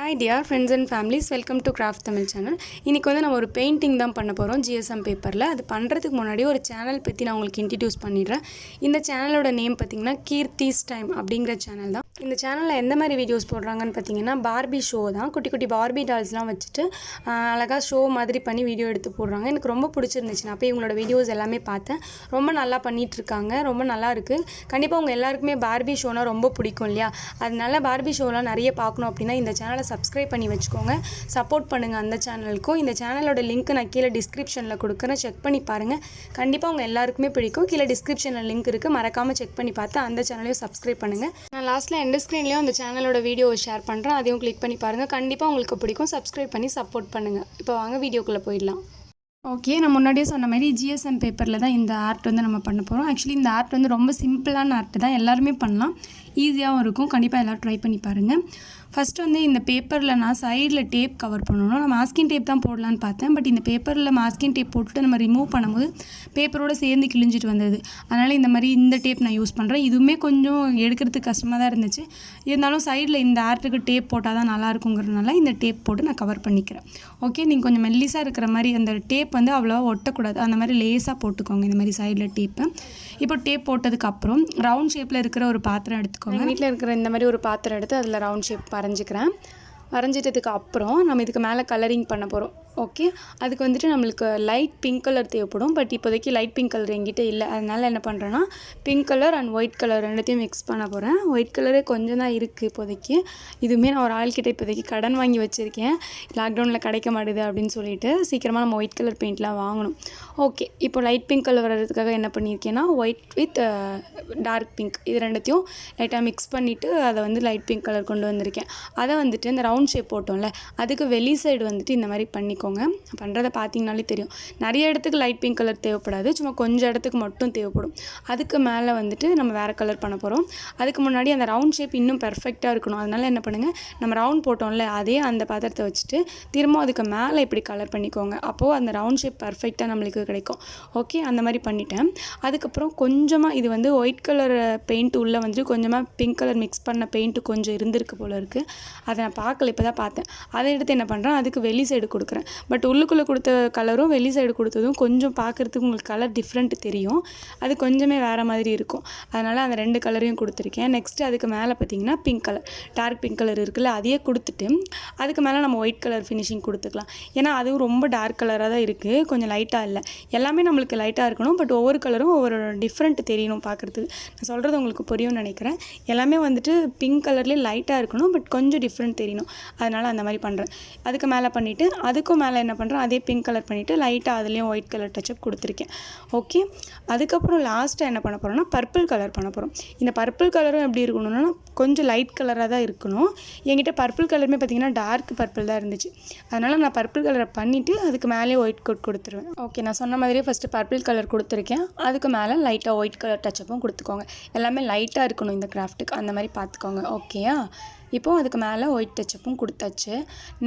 Hi dear friends and families, welcome to Craft Tamil channel. இன்னைக்கு வந்து நம்ம ஒரு பெயிண்டிங் தான் பண்ண போறோம் GSM பேப்பர்ல. அது பண்றதுக்கு முன்னாடி ஒரு சேனல் பத்தி நான் உங்களுக்கு இன்ட்ரோ듀ce பண்ணிடுறேன். இந்த சேனலோட நேம் பாத்தீங்கன்னா Keerthi's Time அப்படிங்கற சேனல் தான். இந்த சேனல்ல எந்த மாதிரி வீடியோஸ் போடுறாங்கன்னு பாத்தீங்கன்னா பார்பி ஷோ தான். குட்டி குட்டி பார்பி டால்ஸ்லாம் வச்சிட்டு அழகா ஷோ மாதிரி பண்ணி வீடியோ எடுத்து போடுறாங்க. எனக்கு ரொம்ப பிடிச்சிருந்துச்சு. நான் போய் இவங்களோட வீடியோஸ் எல்லாமே பார்த்தேன். ரொம்ப நல்லா பண்ணிட்டு இருக்காங்க. ரொம்ப நல்லா இருக்கு. கண்டிப்பா உங்க எல்லாருக்குமே பார்பி ஷோனா ரொம்ப பிடிக்கும் இல்லையா? அதனால பார்பி ஷோலாம் நிறைய பார்க்கணும் அப்படினா இந்த சேனலை சப்ஸ்கிரைப் பண்ணி வச்சுக்கோங்க. சப்போர்ட் பண்ணுங்க அந்த சேனலுக்கும். இந்த சேனலோட லிங்க் நான் கீழே டிஸ்கிரிப்ஷனில் கொடுக்குறேன். செக் பண்ணி பாருங்கள். கண்டிப்பாக உங்கள் எல்லாருக்குமே பிடிக்கும். கீழே டிஸ்கிரிப்ஷனில் லிங்க் இருக்குது. மறக்காமல் செக் பண்ணி பார்த்து அந்த சேனலையும் சப்ஸ்கிரைப் பண்ணுங்கள். நான் லாஸ்ட்டில் எண்ட் ஸ்க்ரீன்லேயும் அந்த சேனலோட வீடியோவை ஷேர் பண்ணுறேன். அதையும் கிளிக் பண்ணி பாருங்கள். கண்டிப்பாக உங்களுக்கு பிடிக்கும். சப்ஸ்கிரைப் பண்ணி சப்போர்ட் பண்ணுங்கள். இப்போ வாங்க வீடியோக்குள்ளே போயிடலாம். ஓகே, நான் முன்னாடியே சொன்ன மாதிரி GSM பேப்பரில் தான் இந்த ஆர்ட் வந்து நம்ம பண்ண போகிறோம். ஆக்சுவலி இந்த ஆர்ட் வந்து ரொம்ப சிம்பிளான ஆர்ட் தான். எல்லாருமே பண்ணலாம். ஈஸியாகவும் இருக்கும். கண்டிப்பாக எல்லோரும் ட்ரை பண்ணி பாருங்கள். ஃபஸ்ட்டு வந்து இந்த பேப்பரில் நான் சைடில் டேப் கவர் பண்ணணும். நான் மாஸ்கின் டேப் தான் போடலான்னு பார்த்தேன். பட் இந்த பேப்பரில் மாஸ்கின் டேப் போட்டுட்டு நம்ம ரிமூவ் பண்ணும்போது பேப்பரோடு சேர்ந்து கிழிஞ்சிட்டு வந்தது. அதனால் இந்த மாதிரி இந்த டேப் நான் யூஸ் பண்ணுறேன். இதுவுமே கொஞ்சம் எடுக்கிறதுக்கு கஷ்டமாக தான் இருந்துச்சு. இருந்தாலும் சைடில் இந்த ஆர்ட்டுக்கு டேப் போட்டால் தான் நல்லாயிருக்குங்கிறதுனால இந்த டேப் போட்டு நான் கவர் பண்ணிக்கிறேன். ஓகே, நீங்கள் கொஞ்சம் மெல்லிஸாக இருக்கிற மாதிரி அந்த டேப் வந்து அவ்வளோவா ஒட்டக்கூடாது. அந்த மாதிரி லேஸாக போட்டுக்கோங்க இந்த மாதிரி சைடில் டேப்பை. இப்போ டேப் போட்டதுக்கப்புறம் ரவுண்ட் ஷேப்பில் இருக்கிற ஒரு பாத்திரம் எடுத்துக்கோங்க. வீட்டில் இருக்கிற இந்த மாதிரி ஒரு பாத்திரம் எடுத்து அதில் ரவுண்ட் ஷேப் வரைஞ்சிட்டதுக்கு அப்புறம் நம்ம இதுக்கு மேலே கலரிங் பண்ண போகிறோம். ஓகே, அதுக்கு வந்துட்டு நம்மளுக்கு லைட் பிங்க் கலர் தேவைப்படும். பட் இப்போதைக்கு லைட் பிங்க் கலர் என்கிட்ட இல்லை. அதனால் என்ன பண்ணுறேன்னா pink colour and white colour ரெண்டுத்தையும் மிக்ஸ் பண்ண போகிறேன். ஒயிட் கலரே கொஞ்சம் தான் இருக்குது இப்போதைக்கு. இதுவுமே நான் ஒரு ஆள்கிட்ட இப்போதைக்கு கடன் வாங்கி வச்சுருக்கேன். லாக்டவுனில் கிடைக்க மாட்டுது அப்படின்னு சொல்லிட்டு சீக்கிரமாக நம்ம ஒயிட் கலர் பெயிண்ட்லாம் வாங்கணும். ஓகே, இப்போ லைட் பிங்க் கலர் வர்றதுக்காக என்ன பண்ணியிருக்கேன்னா ஒயிட் வித் டார்க் பிங்க் இது ரெண்டுத்தையும் லைட்டாக மிக்ஸ் பண்ணிவிட்டு அதை வந்து லைட் பிங்க் கலர் கொண்டு வந்திருக்கேன். அதை வந்துட்டு இந்த ரவுண்ட் ஷேப் போட்டோம்ல அதுக்கு வெளி சைடு வந்துட்டு இந்த மாதிரி பண்ணிக்கோங்க. பண்ணுறதை பார்த்தீங்கனாலே தெரியும். நிறைய இடத்துக்கு லைட் பிங்க் கலர் தேவைப்படாது. சும்மா கொஞ்சம் இடத்துக்கு மட்டும் தேவைப்படும். அதுக்கு மேலே வந்துட்டு நம்ம வேறு கலர் பண்ண போகிறோம். அதுக்கு முன்னாடி அந்த ரவுண்ட் ஷேப் இன்னும் பெர்ஃபெக்டாக இருக்கணும். அதனால் என்ன பண்ணுங்கள், நம்ம ரவுண்ட் போட்டோம்ல அதே அந்த பாத்திரத்தை வச்சுட்டு திரும்ப அதுக்கு மேலே இப்படி கலர் பண்ணிக்கோங்க. அப்போது அந்த ரவுண்ட் ஷேப் பர்ஃபெக்டாக நம்மளுக்கு கிடைக்கும். ஓகே, அந்த மாதிரி பண்ணிட்டேன். அதுக்கப்புறம் கொஞ்சமாக இது வந்து ஒயிட் கலர் பெயிண்ட் உள்ளே வந்துட்டு கொஞ்சமாக பிங்க் கலர் மிக்ஸ் பண்ண பெயிண்ட்டு கொஞ்சம் இருந்திருக்கு போல் இருக்குது. அதை நான் பார்க்கல, இப்போ தான் பார்த்தேன். அதை எடுத்து என்ன பண்ணுறேன், அதுக்கு வெளி சைடு கொடுக்குறேன். பட் உள்ளுக்குள்ளே கொடுத்த கலரும் வெளி சைடு கொடுத்ததும் கொஞ்சம் பார்க்குறதுக்கு உங்களுக்கு கலர் டிஃப்ரெண்ட் தெரியும். அது கொஞ்சமே வேறு மாதிரி இருக்கும். அதனால் அந்த ரெண்டு கலரையும் கொடுத்துருக்கேன். நெக்ஸ்ட்டு அதுக்கு மேலே பார்த்தீங்கன்னா pink colour, dark pink colour இருக்குல்ல அதையே கொடுத்துட்டு அதுக்கு மேலே நம்ம ஒயிட் கலர் ஃபினிஷிங் கொடுத்துக்கலாம். ஏன்னா அதுவும் ரொம்ப டார்க் கலராக தான் இருக்குது, கொஞ்சம் லைட்டாக இல்லை. எல்லாமே நம்மளுக்கு லைட்டாக இருக்கணும். பட் ஒவ்வொரு கலரும் ஒவ்வொரு டிஃப்ரெண்ட் தெரியணும் பார்க்குறதுக்கு. நான் சொல்கிறது உங்களுக்கு புரியும்னு நினைக்கிறேன். எல்லாமே வந்துட்டு பிங்க் கலர்லேயே லைட்டாக இருக்கணும். பட் கொஞ்சம் டிஃப்ரெண்ட் தெரியணும். அதனால் அந்த மாதிரி பண்ணுறேன். அதுக்கு மேலே பண்ணிவிட்டு அதுக்கும் மேலே என்ன பண்ணுறேன், அதே பிங்க் கலர் பண்ணிவிட்டு லைட்டாக அதுலேயும் ஒயிட் கலர் டச்சப் கொடுத்துருக்கேன். ஓகே, அதுக்கப்புறம் லாஸ்ட்டாக என்ன பண்ண போகிறோம்னா பர்பிள் கலர் பண்ண போகிறோம். இந்த பர்பிள் கலரும் எப்படி இருக்கணும்னா கொஞ்சம் லைட் கலராக தான் இருக்கணும். என்கிட்ட பர்பிள் கலருமே பார்த்திங்கன்னா டார்க் பர்பிள் தான் இருந்துச்சு. அதனால் நான் பர்பிள் கலரை பண்ணிவிட்டு அதுக்கு மேலே ஒயிட் கோட் கொடுத்துருவேன். ஓகே, நான் சொன்ன மாதிரியே ஃபஸ்ட்டு பர்பிள் கலர் கொடுத்துருக்கேன். அதுக்கு மேலே லைட்டாக ஒயிட் கலர் டச்சப்பும் கொடுத்துக்கோங்க. எல்லாமே லைட்டாக இருக்கணும் இந்த கிராஃப்ட்டுக்கு, அந்த மாதிரி பார்த்துக்கோங்க. ஓகேயா, இப்போது அதுக்கு மேலே ஒயிட் டச்சப்பும் கொடுத்தாச்சு.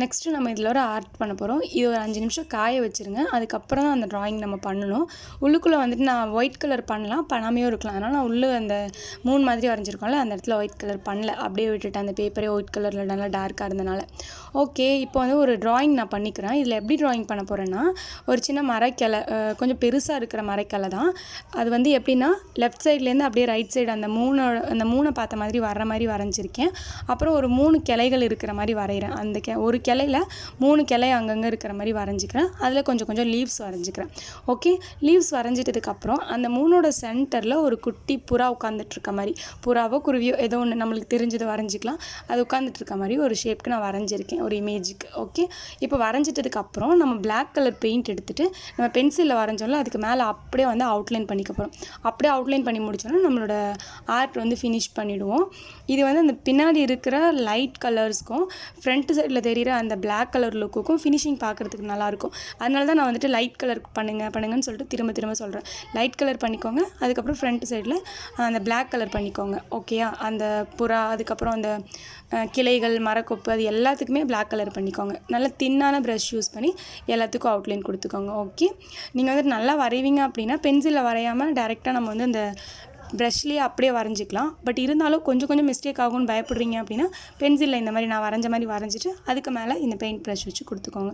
நெக்ஸ்ட்டு நம்ம இதில் ஒரு ஆர்ட் பண்ண போகிறோம். இது ஒரு 5 நிமிஷம் காய வச்சுருங்க. அதுக்கப்புறம் தான் அந்த ட்ராயிங் நம்ம பண்ணணும். உள்ளுக்குள்ளே வந்துட்டு நான் ஒயிட் கலர் பண்ணலாம், பண்ணாமையும் இருக்கலாம். அதனால் நான் உள்ளே அந்த மூணு மாதிரி வரைஞ்சிருக்கோம்ல அந்த இடத்துல ஒயிட் கலர் பண்ணல, அப்படியே விட்டுட்டேன். அந்த பேப்பரே ஒயிட் கலரில் நல்லா டார்க்காக இருந்தனால. ஓகே, இப்போ வந்து ஒரு ட்ராயிங் நான் பண்ணிக்கிறேன். இதில் எப்படி ட்ராயிங் பண்ண போகிறேன்னா ஒரு சின்ன மரக்கிளை, கொஞ்சம் பெருசாக இருக்கிற மரக்கிளை தான். அது வந்து எப்படின்னா லெஃப்ட் சைட்லேருந்து அப்படியே ரைட் சைடு அந்த மூணை பார்த்த மாதிரி வர்ற மாதிரி வரைஞ்சிருக்கேன். அப்புறம் ஒரு 3 கிளைகள் இருக்கிற மாதிரி வரைகிறேன். அந்த ஒரு கிளையில் 3 கிளை அங்கங்கே இருக்கிற மாதிரி வரைஞ்சிக்கிறேன். அதில் கொஞ்சம் கொஞ்சம் லீவ்ஸ் வரைஞ்சிக்கிறேன். ஓகே, லீவ்ஸ் வரைஞ்சிட்டதுக்கப்புறம் அந்த 3ஓட சென்டரில் ஒரு குட்டி புறா உட்காந்துட்ருக்க மாதிரி, புறாவோ குருவியோ ஏதோ ஒன்று நம்மளுக்கு தெரிஞ்சதை வரைஞ்சிக்கலாம். அது உட்காந்துட்ருக்க மாதிரி ஒரு ஷேப்க்கு நான் வரைஞ்சிருக்கேன், ஒரு இமேஜுக்கு. ஓகே, இப்போ வரைஞ்சிட்டதுக்கப்புறம் நம்ம பிளாக் கலர் பெயிண்ட் எடுத்துகிட்டு நம்ம பென்சிலில் வரைஞ்சோம்ல அதுக்கு மேலே அப்படியே வந்து அவுட்லைன் பண்ணிக்க போகிறோம். அப்படியே அவுட்லைன் பண்ணி முடிச்சோன்னா நம்மளோட ஆர்ட் வந்து ஃபினிஷ் பண்ணிவிடுவோம். இது வந்து அந்த பின்னாடி இருக்கிற லைட் கலர்ஸ்க்கும் ஃப்ரண்ட் சைடில் தெரிகிற அந்த பிளாக் கலர் லுக்குக்கும் ஃபினிஷிங் பார்க்குறதுக்கு நல்லாயிருக்கும். அதனால தான் நான் வந்துட்டு லைட் கலர் பண்ணுங்கன்னு சொல்லிட்டு திரும்ப சொல்கிறேன். லைட் கலர் பண்ணிக்கோங்க. அதுக்கப்புறம் ஃப்ரண்ட் சைடில் அந்த பிளாக் கலர் பண்ணிக்கோங்க. ஓகேயா, அந்த புறா அதுக்கப்புறம் அந்த கிளைகள் மரக்கொப்பு அது எல்லாத்துக்குமே பிளாக் கலர் பண்ணிக்கோங்க. நல்லா தின்னான ப்ரஷ் யூஸ் பண்ணி எல்லாத்துக்கும் அவுட்லைன் கொடுத்துக்கோங்க. ஓகே, நீங்கள் வந்துட்டு நல்லா வரைவீங்க அப்படின்னா பென்சிலில் வரையாமல் டேரெக்டாக நம்ம வந்து அந்த ப்ரஷ்லேயே அப்படியே வரைஞ்சிக்கலாம். பட் இருந்தாலும் கொஞ்சம் மிஸ்டேக் ஆகும்னு பயப்படுறீங்க அப்படின்னா பென்சிலில் இந்த மாதிரி நான் வரைஞ்ச மாதிரி வரைஞ்சிட்டு அதுக்கு மேலே இந்த பெயிண்ட் ப்ரஷ் வச்சு கொடுத்துக்கோங்க.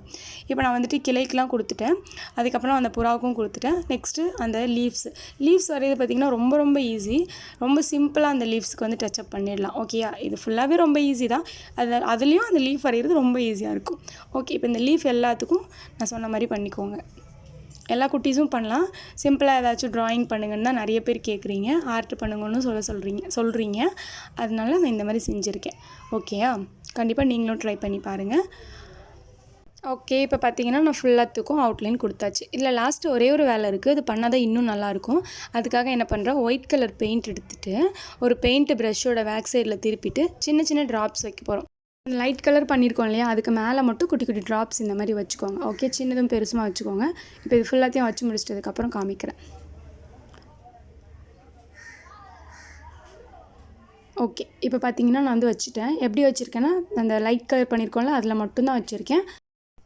இப்போ நான் வந்துட்டு கிளைக்கெலாம் கொடுத்துட்டேன், அதுக்கப்புறம் அந்த புறாவுக்கும் கொடுத்துட்டேன். நெக்ஸ்ட்டு அந்த லீவ்ஸ் வரைகிறது பார்த்திங்கன்னா ரொம்ப ஈஸி, ரொம்ப சிம்பிளாக அந்த லீவ்ஸ்க்கு வந்து டச்சப் பண்ணிடலாம். ஓகேயா, இது ஃபுல்லாகவே ரொம்ப ஈஸி தான். அதுலேயும் அந்த லீஃப் வரைகிறது ரொம்ப ஈஸியாக இருக்கும். ஓகே, இப்போ இந்த லீஃப் எல்லாத்துக்கும் நான் சொன்ன மாதிரி பண்ணிக்கோங்க. எல்லா குட்டீஸும் பண்ணலாம். சிம்பிளாக ஏதாச்சும் ட்ராயிங் பண்ணுங்கன்னு தான் நிறைய பேர் கேட்குறீங்க, ஆர்ட் பண்ணுங்கன்னு சொல்கிறீங்க. அதனால நான் இந்த மாதிரி செஞ்சுருக்கேன். ஓகேயா, கண்டிப்பாக நீங்களும் ட்ரை பண்ணி பாருங்கள். ஓகே, இப்போ பார்த்தீங்கன்னா நான் ஃபுல்லாத்துக்கும் அவுட்லைன் கொடுத்தாச்சு. இதில் லாஸ்ட்டு ஒரே ஒரு வேலை இருக்குது, அது பண்ணால் தான் இன்னும் நல்லாயிருக்கும். அதுக்காக என்ன பண்ணுறேன், ஒயிட் கலர் பெயிண்ட் எடுத்துகிட்டு ஒரு பெயிண்ட் ப்ரஷ்ஷோட பேக் சைடில் திருப்பிட்டு சின்ன ட்ராப்ஸ் வைக்க போகிறோம். லைட் கலர் பண்ணியிருக்கோம் இல்லையா, அதுக்கு மேலே மட்டும் குட்டி ட்ராப்ஸ் இந்த மாதிரி வச்சுக்கோங்க. ஓகே, சின்னதும் பெருசுமாக வச்சுக்கோங்க. இப்போ இது ஃபுல்லாத்தையும் வச்சு முடிச்சிட்டதுக்கப்புறம் காமிக்கிறேன். ஓகே, இப்போ பார்த்தீங்கன்னா நான் வந்து வச்சுட்டேன். எப்படி வச்சுருக்கேன்னா அந்த லைட் கலர் பண்ணியிருக்கோம்ல அதில் மட்டும்தான் வச்சுருக்கேன்.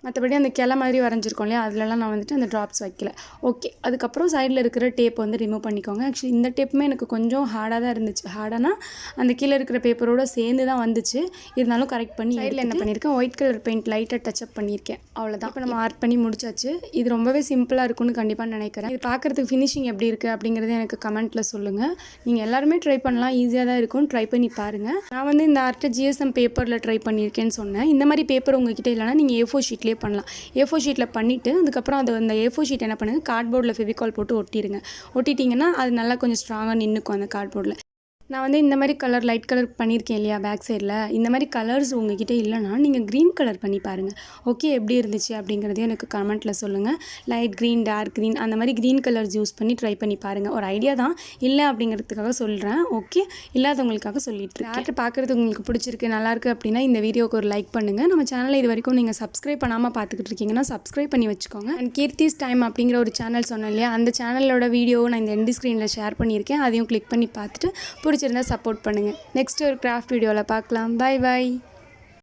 மற்றபடி அந்த கிளை மாதிரி வரைஞ்சிருக்கோம் இல்லையா, அதிலலாம் நான் வந்துட்டு அந்த ட்ராப்ஸ் வைக்கல. ஓகே, அதுக்கப்புறம் சைடில் இருக்கிற டேப் வந்து ரிமூவ் பண்ணிக்கோங்க. ஆக்சுவலி இந்த டேப்புமே எனக்கு கொஞ்சம் ஹார்டாக தான் இருந்துச்சு. ஹார்டானா அந்த கீழே இருக்கிற பேப்பரோடு சேர்ந்து தான் வந்துச்சு, இருந்தாலும் கரெக்ட் பண்ணி சைடில் என்ன பண்ணியிருக்கேன், ஒயிட் கலர் பெயிண்ட் லைட்டாக டச்சப் பண்ணியிருக்கேன். அவ்வளோதான். இப்போ நம்ம ஆர்ட் பண்ணி முடிச்சாச்சு. இது ரொம்பவே சிம்பிளாக இருக்கும்னு கண்டிப்பாக நினைக்கிறேன். இது பார்க்குறதுக்கு ஃபினிஷிங் எப்படி இருக்குது அப்படிங்கிறத எனக்கு கமெண்ட்டில் சொல்லுங்கள். நீங்கள் எல்லாருமே ட்ரை பண்ணலாம், ஈஸியாக தான் இருக்கும், ட்ரை பண்ணி பாருங்கள். நான் வந்து இந்த ஆர்ட்டை GSM பேப்பரில் ட்ரை பண்ணியிருக்கேன்னு சொன்னேன். இந்த மாதிரி பேப்பர் உங்ககிட்ட இல்லைனா நீங்கள் A4 ஷீட்லேயே பண்ணலாம். A4 ஷீட்டில் பண்ணிவிட்டு அதுக்கப்புறம் அந்த A4 ஷீட் என்ன பண்ணுங்கள், கார்ட்போர்டில் ஃபெவிகால் போட்டு ஒட்டிட்டிங்கன்னா அது நல்லா கொஞ்சம் ஸ்ட்ராங்காக நின்றுக்கும் அந்த கார்ட்போர்டில். நான் வந்து இந்த மாதிரி கலர் லைட் கலர் பண்ணியிருக்கேன் இல்லையா பேக் சைடில், இந்த மாதிரி கலர்ஸ் உங்ககிட்ட இல்லைனா நீங்கள் க்ரீன் கலர் பண்ணி பாருங்கள். ஓகே, எப்படி இருந்துச்சு அப்படிங்கிறதையும் எனக்கு கமெண்ட்டில் சொல்லுங்கள். லைட் க்ரீன், டார்க் க்ரீன், அந்த மாதிரி க்ரீன் கலர்ஸ் யூஸ் பண்ணி ட்ரை பண்ணி பாருங்கள். ஒரு ஐடியா தான், இல்லை அப்படிங்கிறதுக்காக சொல்கிறேன். ஓகே, இல்லாதவங்களுக்காக சொல்லிட்டு இருக்கேன். ஆர்ட் பார்க்குறது உங்களுக்கு பிடிச்சிருக்கு, நல்லாயிருக்கு அப்படின்னா இந்த வீடியோக்கு ஒரு லைக் பண்ணுங்கள். நம்ம சேனலை இது வரைக்கும் நீங்கள் சப்ஸ்கிரைப் பண்ணாமல் பார்த்துக்கிட்டு இருக்கீங்கன்னா சப்ஸ்கிரைப் பண்ணி வச்சுக்கோங்க. அண்ட் கீர்த்திஸ் டைம் அப்படிங்கிற ஒரு சேனல் சொன்னேன் இல்லையா, அந்த சேனலோட வீடியோவை நான் இந்த எண்ட் ஸ்க்ரீனில் ஷேர் பண்ணியிருக்கேன். அதையும் கிளிக் பண்ணி பார்த்துட்டு பிடிச்சிருந்தா சப்போர்ட் பண்ணுங்கள். நெக்ஸ்ட் ஒரு கிராஃப்ட் வீடியோவில் பார்க்கலாம். பை.